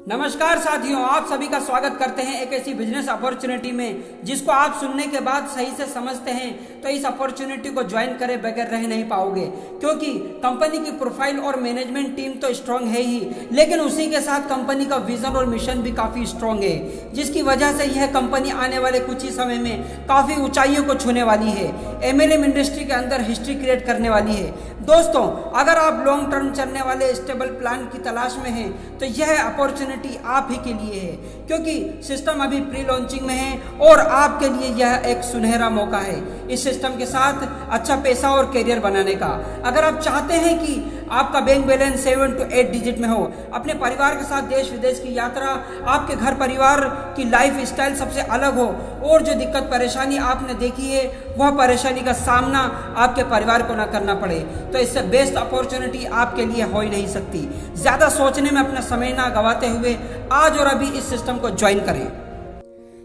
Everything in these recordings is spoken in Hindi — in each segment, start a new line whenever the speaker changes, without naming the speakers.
नमस्कार साथियों, आप सभी का स्वागत करते हैं एक ऐसी बिजनेस अपॉर्चुनिटी में जिसको आप सुनने के बाद सही से समझते हैं तो इस अपॉर्चुनिटी को ज्वाइन करे बगैर रह नहीं पाओगे, क्योंकि कंपनी की प्रोफाइल और मैनेजमेंट टीम तो स्ट्रांग है ही, लेकिन उसी के साथ कंपनी का विजन और मिशन भी काफी स्ट्रांग है, जिसकी वजह से यह कंपनी आने वाले कुछ ही समय में काफी ऊंचाइयों को छूने वाली है, एमएलएम इंडस्ट्री के अंदर हिस्ट्री क्रिएट करने वाली है। दोस्तों, अगर आप लॉन्ग टर्म चलने वाले स्टेबल प्लान की तलाश में हैं तो यह अपॉर्चुनिटी आप ही के लिए है, क्योंकि सिस्टम अभी प्री लॉन्चिंग में है और आपके लिए यह एक सुनहरा मौका है इस सिस्टम के साथ अच्छा पैसा और करियर बनाने का। अगर आप चाहते हैं कि आपका बैंक बैलेंस 7 to 8 डिजिट में हो, अपने परिवार के साथ देश विदेश की यात्रा, आपके घर परिवार की लाइफ स्टाइल सबसे अलग हो और जो दिक्कत परेशानी आपने देखी है वह परेशानी का सामना आपके परिवार को ना करना पड़े, तो इससे बेस्ट अपॉर्चुनिटी आपके लिए हो ही नहीं सकती। ज्यादा सोचने में अपना समय ना गवाते हुए आज और अभी इस सिस्टम को ज्वाइन करें।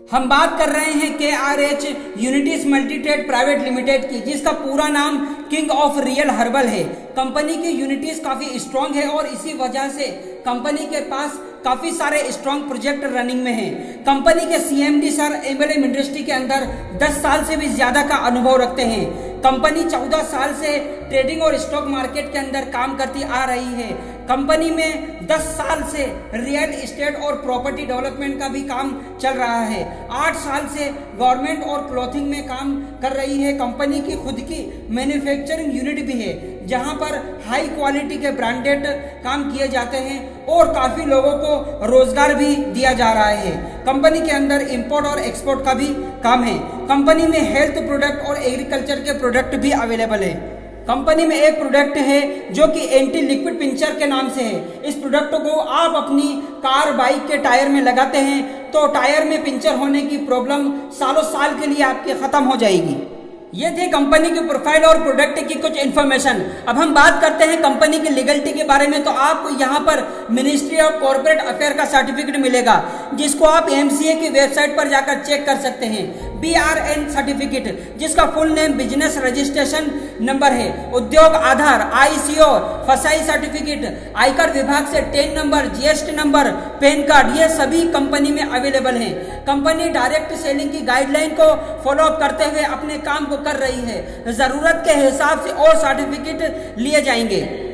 हम बात कर रहे हैं KRH unities multitrade private limited की, जिसका पूरा नाम किंग ऑफ रियल हर्बल है। कंपनी की यूनिटीज काफी स्ट्रांग है और इसी वजह से कंपनी के पास काफी सारे स्ट्रांग प्रोजेक्ट रनिंग में हैं। कंपनी के CMD सर एमएलएम इंडस्ट्री के अंदर 10 साल से भी ज्यादा का अनुभव रखते हैं। कंपनी 14 साल से ट्रेडिंग और स्टॉक मार्केट के अंदर काम करती आ रही है। कंपनी में 10 साल से रियल एस्टेट और प्रॉपर्टी डेवलपमेंट का भी काम चल रहा है। 8 साल से गवर्नमेंट और क्लॉथिंग में काम कर रही है। कंपनी की खुद की मैन्युफैक्चरिंग यूनिट भी है, जहां पर हाई क्वालिटी के ब्रांडेड काम किए जाते हैं और काफी लोगों को रोजगार भी दिया जा रहा है। कंपनी के अंदर इंपोर्ट और एक्सपोर्ट का भी काम है। कंपनी में हेल्थ प्रोडक्ट और एग्रीकल्चर के प्रोडक्ट भी अवेलेबल है। कंपनी में एक प्रोडक्ट है जो कि एंटी लिक्विड पिंचर के नाम से है। इस प्रोडक्ट को आप अपनी कार बाइक के टायर में लगाते हैं तो टायर में पिंचर होने की प्रॉब्लम सालों साल के लिए आपकी खत्म हो जाएगी। ये थे कंपनी की प्रोफाइल और प्रोडक्ट की कुछ इन्फॉर्मेशन। अब हम बात करते हैं कंपनी की लीगलिटी के बारे में। तो आपको यहाँ पर मिनिस्ट्री ऑफ कॉर्पोरेट अफेयर का सर्टिफिकेट मिलेगा, जिसको आप MCA की वेबसाइट पर जाकर चेक कर सकते हैं। BRN सर्टिफिकेट, जिसका full name business registration number है। उद्योग आधार, ICO, फसाई सर्टिफिकेट, आयकर विभाग से 10 number, GST number, pan card, ये सभी कंपनी में अवेलेबल है। कंपनी डायरेक्ट सेलिंग की गाइडलाइन को फॉलो अप करते हुए अपने काम को कर रही है। जरूरत के हिसाब से और सर्टिफिकेट लिए जाएंगे।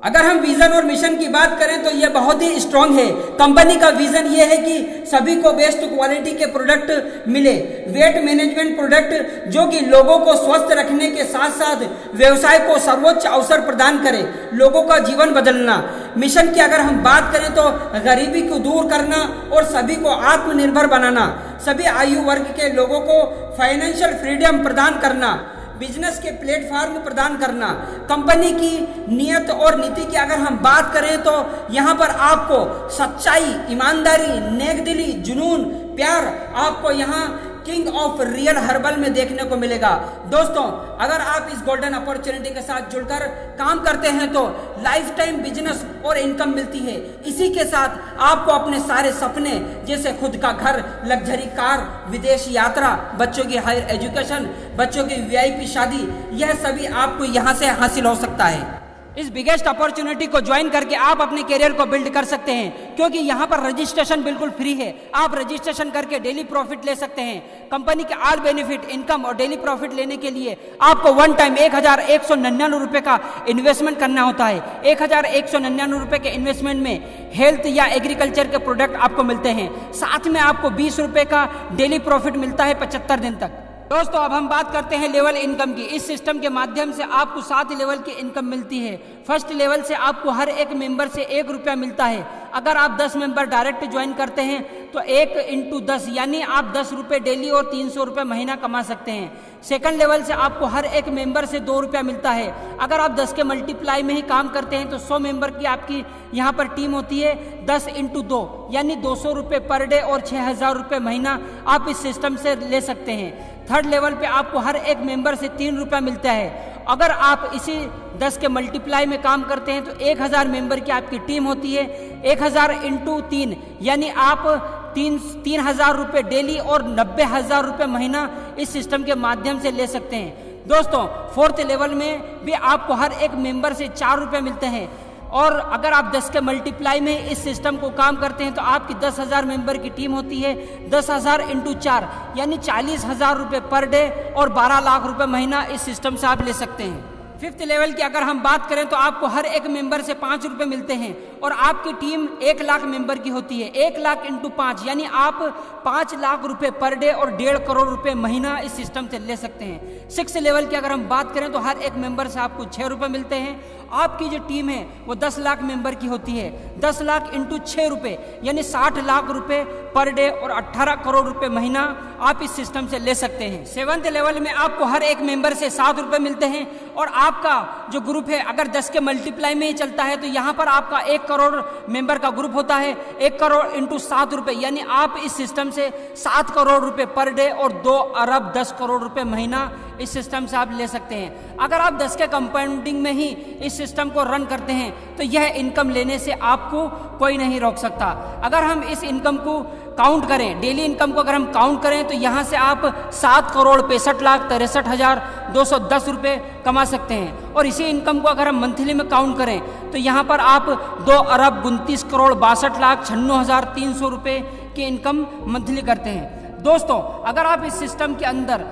अगर हम विजन और मिशन की बात करें तो यह बहुत ही स्ट्रांग है। कंपनी का विजन यह है कि सभी को बेस्ट क्वालिटी के प्रोडक्ट मिले, वेट मैनेजमेंट प्रोडक्ट जो कि लोगों को स्वस्थ रखने के साथ साथ व्यवसाय को सर्वोच्च अवसर प्रदान करे, लोगों का जीवन बदलना। मिशन की अगर हम बात करें तो गरीबी को दूर करना और सभी को आत्मनिर्भर बनाना, सभी आयु वर्ग के लोगों को फाइनेंशियल फ्रीडम प्रदान करना, बिजनेस के प्लेटफॉर्म प्रदान करना। कंपनी की नियत और नीति की अगर हम बात करें तो यहाँ पर आपको सच्चाई, ईमानदारी, नेकदिली, जुनून, प्यार आपको यहाँ किंग ऑफ रियल हर्बल में देखने को मिलेगा। दोस्तों, अगर आप इस गोल्डन अपॉर्चुनिटी के साथ जुड़कर काम करते हैं तो लाइफ टाइम बिजनेस और इनकम मिलती है। इसी के साथ आपको अपने सारे सपने जैसे खुद का घर, लग्जरी कार, विदेश यात्रा, बच्चों की हायर एजुकेशन, बच्चों की VIP शादी, यह सभी आपको यहाँ से हासिल हो सकता है। इस बिगेस्ट अपॉर्चुनिटी को ज्वाइन करके आप अपने करियर को बिल्ड कर सकते हैं, क्योंकि यहाँ पर रजिस्ट्रेशन बिल्कुल फ्री है। आप रजिस्ट्रेशन करके डेली प्रॉफिट ले सकते हैं। कंपनी के ऑल बेनिफिट, इनकम और डेली प्रॉफिट लेने के लिए आपको वन टाइम 1199 रुपए का इन्वेस्टमेंट करना होता है। 1199 रुपए के इन्वेस्टमेंट में हेल्थ या एग्रीकल्चर के प्रोडक्ट आपको मिलते हैं। साथ में आपको 20 रुपए का डेली प्रॉफिट मिलता है 75 दिन तक। दोस्तों, अब हम बात करते हैं लेवल इनकम की। इस सिस्टम के माध्यम से आपको 7 लेवल की इनकम मिलती है। फर्स्ट लेवल से आपको हर एक मेंबर से 1 रुपया मिलता है। अगर आप 10 मेंबर डायरेक्ट ज्वाइन करते हैं तो 1 × 10 यानी आप 10 रुपये डेली और 300 रुपये महीना कमा सकते हैं। सेकंड लेवल से आपको हर एक मेंबर से 2 रुपया मिलता है। अगर आप 10 के मल्टीप्लाई में ही काम करते हैं तो 100 मेंबर की आपकी यहाँ पर टीम होती है। 10 × 2 यानी 200 रुपये पर डे और 6000 रुपये महीना आप इस सिस्टम से ले सकते हैं। थर्ड लेवल पे आपको हर एक मेंबर से 3 रुपया मिलता है। अगर आप इसी 10 के मल्टीप्लाई में काम करते हैं तो 1000 मेंबर की आपकी टीम होती है। 1000 × 3 यानी आप 3000 रुपये डेली और 90,000 रुपये महीना इस सिस्टम के माध्यम से ले सकते हैं। दोस्तों, फोर्थ लेवल में भी आपको हर एक मेंबर से 4 रुपये मिलते हैं। और अगर आप 10 के मल्टीप्लाई में इस सिस्टम को काम करते हैं तो आपकी 10,000 मेंबर की टीम होती है। 10,000 इंटू 4 यानी 40,000 रुपये पर डे और 12 लाख रुपए महीना इस सिस्टम से आप ले सकते हैं। 5th लेवल की अगर हम बात करें तो आपको हर एक मेंबर से 5 रुपए मिलते हैं और आपकी टीम 1 लाख मेंबर की होती है। 1 लाख इंटू 5 यानी आप 5 लाख रुपए पर डे और 1.5 करोड़ रुपए महीना इस सिस्टम से ले सकते हैं। 6th लेवल की अगर हम बात करें तो हर एक मेंबर से आपको 6 रुपए मिलते हैं। आपकी जो टीम है वो 10 लाख मेंबर की होती है। 10 लाख इंटू 6 रुपए यानी 60 लाख रुपए पर डे और 18 करोड़ रुपए महीना आप इस सिस्टम से ले सकते हैं। 7th लेवल में आपको हर एक मेंबर से 7 रुपए मिलते हैं और आपका जो ग्रुप है अगर 10 के मल्टीप्लाई में ही चलता है तो यहाँ पर आपका 1 करोड़ मेंबर का ग्रुप होता है। 1 करोड़ इंटू 7 रुपए यानी आप इस सिस्टम से 7 करोड़ रुपए पर डे और 2 अरब 10 करोड़ रुपए महीना इस सिस्टम से आप ले सकते हैं। अगर आप 10 के कंपाउंडिंग में ही इस सिस्टम को रन करते हैं तो यह इनकम लेने से आपको कोई नहीं रोक सकता। अगर हम इस इनकम को काउंट करें, डेली इनकम को अगर हम काउंट करें तो यहाँ से आप 7 करोड़ 65,63,210 रुपये कमा सकते हैं। और इसी इनकम को अगर हम मंथली में काउंट करें तो यहाँ पर आप 2 अरब 29 करोड़ 62,96,300 रुपये की इनकम मंथली करते हैं। दोस्तों अगर आप इस सिस्टम के अंदर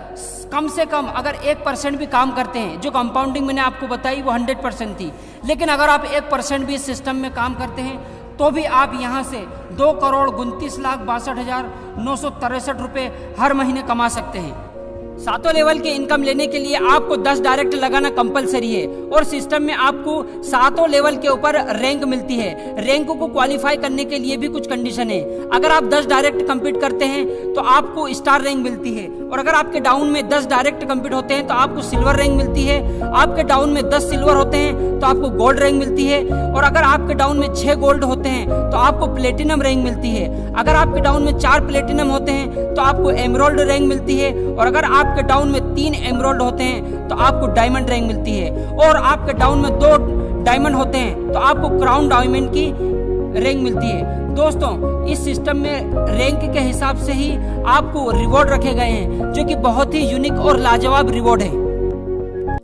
कम से कम अगर 1% भी काम करते हैं, जो कंपाउंडिंग मैंने आपको बताई वो 100% थी, लेकिन अगर आप 1% भी इस सिस्टम में काम करते हैं तो भी आप यहाँ से 2 करोड़ 29,62,963 रुपये हर महीने कमा सकते हैं। 7वें लेवल के इनकम लेने के लिए आपको 10 डायरेक्ट लगाना कंपलसरी है और सिस्टम में आपको 7वें लेवल के ऊपर रैंक मिलती है। रैंक को क्वालिफाई करने के लिए भी कुछ कंडीशन है। अगर आप 10 डायरेक्ट कंप्लीट करते हैं तो आपको स्टार रैंक मिलती है और अगर आपके डाउन में 10 डायरेक्ट कंप्लीट होते हैं तो आपको सिल्वर रैंक मिलती है। आपके डाउन में 10 सिल्वर होते हैं तो आपको गोल्ड रैंक मिलती है और अगर आपके डाउन में 6 गोल्ड होते हैं तो आपको प्लेटिनम रैंक मिलती है। अगर आपके डाउन में 4 प्लेटिनम होते हैं तो आपको एमराल्ड रैंक मिलती है और अगर आपके डाउन में 3 एमराल्ड होते हैं तो आपको डायमंड रैंक मिलती है और आपके डाउन में 2 डायमंड होते हैं तो आपको क्राउन डायमंड की रैंक मिलती है। दोस्तों इस सिस्टम में रैंक के हिसाब से ही आपको रिवॉर्ड रखे गए हैं जो कि बहुत ही यूनिक और लाजवाब रिवॉर्ड है।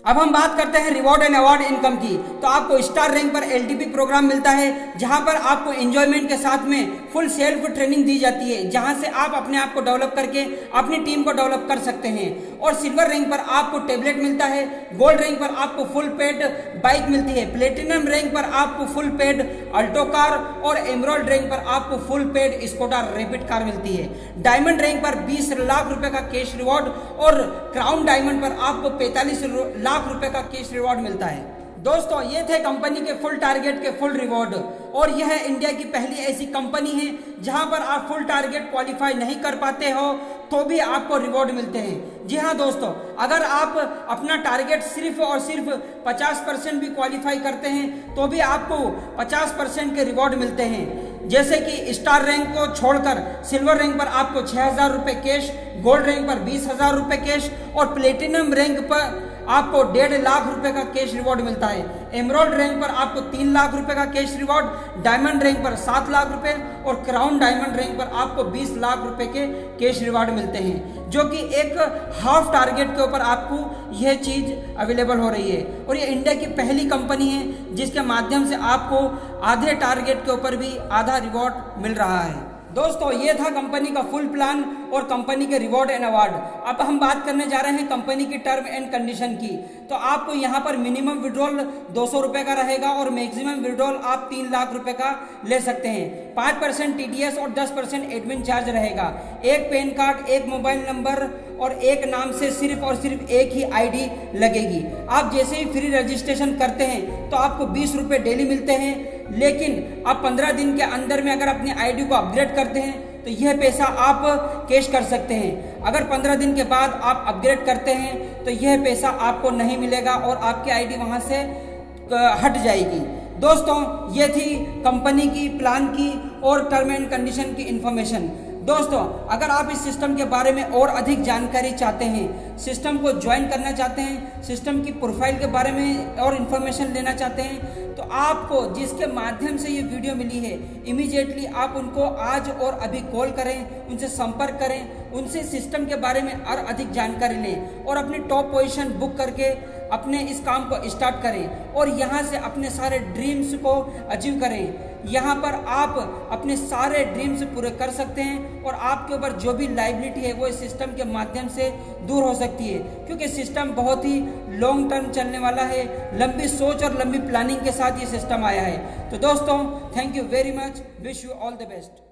अब हम बात करते हैं रिवॉर्ड एंड अवार्ड इनकम की। तो आपको स्टार रैंक पर एलटीपी प्रोग्राम मिलता है जहां पर आपको एंजॉयमेंट के साथ में फुल सेल्फ ट्रेनिंग दी जाती है, जहां से आप अपने आप को डेवलप करके अपनी टीम को डेवलप कर सकते हैं। और सिल्वर रैंक पर आपको टैबलेट मिलता है। गोल्ड रैंक पर आपको फुल पेड बाइक मिलती है। प्लेटिनम रैंक पर आपको फुल पेड अल्टो कार और एमराल्ड रैंक पर आपको full paid Skoda rapid car मिलती है। डायमंड रैंक पर 20 लाख रुपए का कैश रिवॉर्ड और क्राउन डायमंड पर आपको 45 लाख रुपए का कैश रिवॉर्ड मिलता है। दोस्तों ये थे कंपनी के फुल टारगेट के फुल रिवॉर्ड और यह इंडिया की पहली ऐसी कंपनी है जहां पर आप फुल टारगेट क्वालिफाई नहीं कर पाते हो तो भी आपको रिवॉर्ड मिलते हैं। जी हाँ दोस्तों, अगर आप अपना टारगेट सिर्फ और सिर्फ 50% भी क्वालिफाई करते हैं तो भी आपको 50% के रिवॉर्ड मिलते हैं। जैसे कि स्टार रैंक को छोड़कर सिल्वर रैंक पर आपको 6,000 रुपये कैश, गोल्ड रैंक पर 20,000 रुपये कैश और प्लेटिनम रैंक पर आपको 1.5 लाख रुपए का कैश रिवॉर्ड मिलता है। एमराल्ड रैंक पर आपको 3 लाख रुपए का कैश रिवॉर्ड, डायमंड रैंक पर 7 लाख रुपए और क्राउन डायमंड रैंक पर आपको 20 लाख रुपए के कैश रिवॉर्ड मिलते हैं, जो कि एक हाफ टारगेट के ऊपर आपको यह चीज अवेलेबल हो रही है। और ये इंडिया की पहली कंपनी है जिसके माध्यम से आपको आधे टारगेट के ऊपर भी आधा रिवॉर्ड मिल रहा है। दोस्तों ये था कंपनी का फुल प्लान और कंपनी के रिवॉर्ड एंड अवार्ड। अब हम बात करने जा रहे हैं कंपनी की टर्म एंड कंडीशन की। तो आपको यहाँ पर मिनिमम विड्रॉल 200 रुपए का रहेगा और मैक्सिमम विड्रॉल आप 3 लाख रुपए का ले सकते हैं। 5% टीडीएस और 10% एडमिन चार्ज रहेगा। एक पैन कार्ड, एक मोबाइल नंबर और एक नाम से सिर्फ और सिर्फ एक ही आईडी लगेगी। आप जैसे ही फ्री रजिस्ट्रेशन करते हैं तो आपको 20 रुपए डेली मिलते हैं, लेकिन आप 15 दिन के अंदर में अगर अपनी आईडी को अपग्रेड करते हैं तो यह पैसा आप कैश कर सकते हैं। अगर 15 दिन के बाद आप अपग्रेड करते हैं तो यह पैसा आपको नहीं मिलेगा और आपकी आईडी वहां से हट जाएगी। दोस्तों ये थी कंपनी की प्लान की और टर्म एंड कंडीशन की इंफॉर्मेशन। दोस्तों अगर आप इस सिस्टम के बारे में और अधिक जानकारी चाहते हैं, सिस्टम को ज्वाइन करना चाहते हैं, सिस्टम की प्रोफाइल के बारे में और इन्फॉर्मेशन लेना चाहते हैं, तो आपको जिसके माध्यम से ये वीडियो मिली है इमीडिएटली आप उनको आज और अभी कॉल करें, उनसे संपर्क करें, उनसे सिस्टम के बारे में और अधिक जानकारी लें और अपनी टॉप पोजीशन बुक करके अपने इस काम को स्टार्ट करें और यहाँ से अपने सारे ड्रीम्स को अचीव करें। यहाँ पर आप अपने सारे ड्रीम्स पूरे कर सकते हैं और आपके ऊपर जो भी लाइबिलिटी है वो इस सिस्टम के माध्यम से दूर हो सकती है, क्योंकि सिस्टम बहुत ही लॉन्ग टर्म चलने वाला है। लंबी सोच और लंबी प्लानिंग के साथ ये सिस्टम आया है। तो दोस्तों, thank you very much, wish you all the best.